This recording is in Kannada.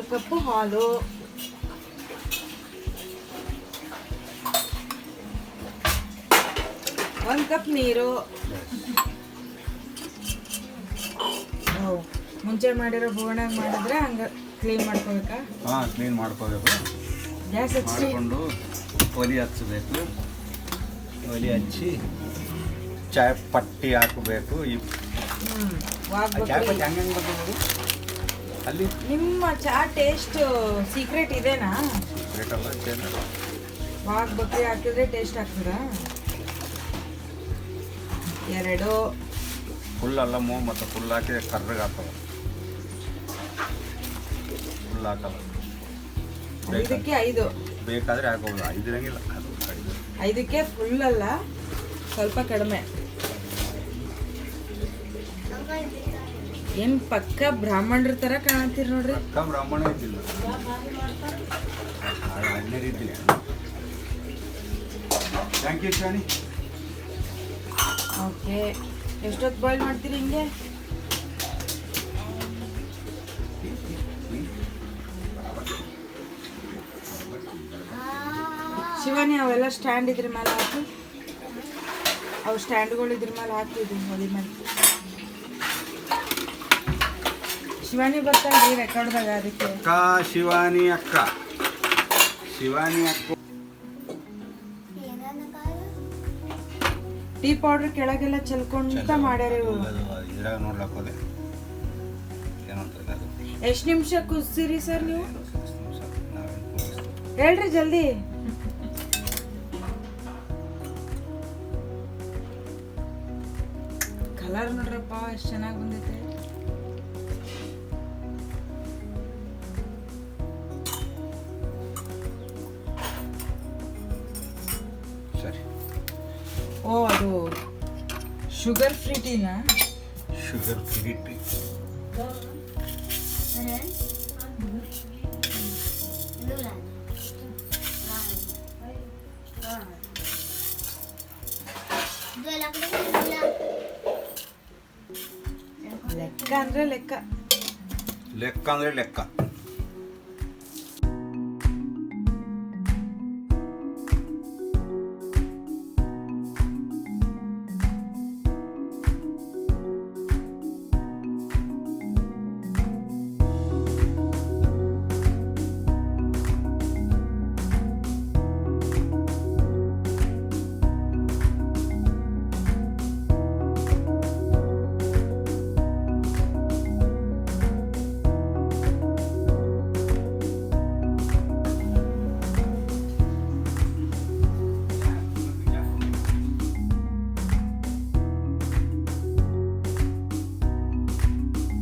1 ಕಪ್ ಹಾಲು, 1 ಕಪ್ ನೀರು. ಮುಂಚೆ ಮಾಡಿರೋ ಬೋಣಾಗ ಮಾಡಿದ್ರೆ ಹಂಗೆ ಕ್ಲೀನ್ ಮಾಡ್ಕೋಬೇಕಾ? ಹಾಂ, ಕ್ಲೀನ್ ಮಾಡ್ಕೋಬೇಕು. ಗ್ಯಾಸ್ ಮಾಡಿಕೊಂಡು ಒಲೆ ಹಚ್ಚಬೇಕು. ಒಲೆ ಹಚ್ಚಿ ಚಾಯ್ ಪಟ್ಟಿ ಹಾಕಬೇಕು. ಚಾಯ್ ಪಟ್ಟಿ ಹಂಗೆ ಬರ್ತದೆ ಅಲ್ಲಿ. ನಿಮ್ಮ ಚಾ ಟೇಸ್ಟ್ ಸೀಕ್ರೆಟ್ ಇದೆನಾ? ಸೀಕ್ರೆಟ್ ಅಲ್ಲ, ವಾಗ್ ಬಕ್ರಿ ಹಾಕಿದ್ರೆ ಟೇಸ್ಟ್ ಆಗ್ತದಾ? 2 ಫುಲ್ ಅಲ್ಲ ಮತ್ತು ಫುಲ್ ಹಾಕಿದ್ರೆ ಕರ್ರಗೆ ಆಗ್ತದೆ. ಫುಲ್ ಹಾಕಲ್ಲ. 5ಕ್ಕೆ 5 ಬೇಕಾದರೆ ಹಾಕೋದು. 5 ಇರಂಗಿಲ್ಲ, ಅದು 5ಕ್ಕೆ ಫುಲ್ ಅಲ್ಲ, ಸ್ವಲ್ಪ ಕಡಿಮೆ. ಏನು ಪಕ್ಕ ಬ್ರಾಹ್ಮಣರ ಥರ ಕಾಣತ್ತೀರಿ ನೋಡ್ರಿ. ಪಕ್ಕ ಬ್ರಾಹ್ಮಣ ಇದ್ದಿಲ್ಲ, ಅಣ್ಣರು ಇದ್ದಿಲ್ಲ. Thank you Shani. ಓಕೆ, ಎಷ್ಟೊತ್ತು ಬಾಯ್ಲ್ ಮಾಡ್ತೀರಿ ಹಿಂಗೆ? ಶಿವಾನಿ, ಅವೆಲ್ಲ ಸ್ಟ್ಯಾಂಡ್ ಇದ್ರ ಮೇಲೆ ಹಾಕಿ, ಅವು ಸ್ಟ್ಯಾಂಡ್ಗಳು ಇದ್ರ ಮೇಲೆ ಹಾಕ್ತಿದ್ವಿ ಒಲಿ ಮೇಲೆ. ಶಿವಾನಿ ಬರ್ತಾಳ್ರಿ ರೆಕಾರ್ಡ್ದಾಗ, ಅದಕ್ಕೆ ಅಕ್ಕ ಶಿವಾನಿ ಅಕ್ಕ. ಶಿವಾನಿ ಅಕ್ಕ ಟೀ ಪೌಡರ್ ಕೆಳಗೆಲ್ಲ ಚೆಲ್ಕೊಂತ ಮಾಡ್ಯಾರ ಇವರು. ಇದ್ರಾಗ ನೋಡ್ಲಕ್ಕೋದೆ ಏನಂತಾರೆ ಅದು. ಎಷ್ಟು ನಿಮಿಷ ಕುದಿಸಿರಿ ಸರ್ ನೀವು? ಹೇಳ್ರಿ ಜಲ್ದಿ. ಕಲರ್ ನೋಡ್ರಪ್ಪ ಎಷ್ಟು ಚೆನ್ನಾಗಿ ಬಂದೈತೆ. ಸರಿ. ಓ, ಅದು sugar free Tina? Sugar free tea. ಲೆಕ್ಕ ಅಂದ್ರೆ ಲೆಕ್ಕ. ಲೆಕ್ಕ ಅಂದರೆ ಲೆಕ್ಕ.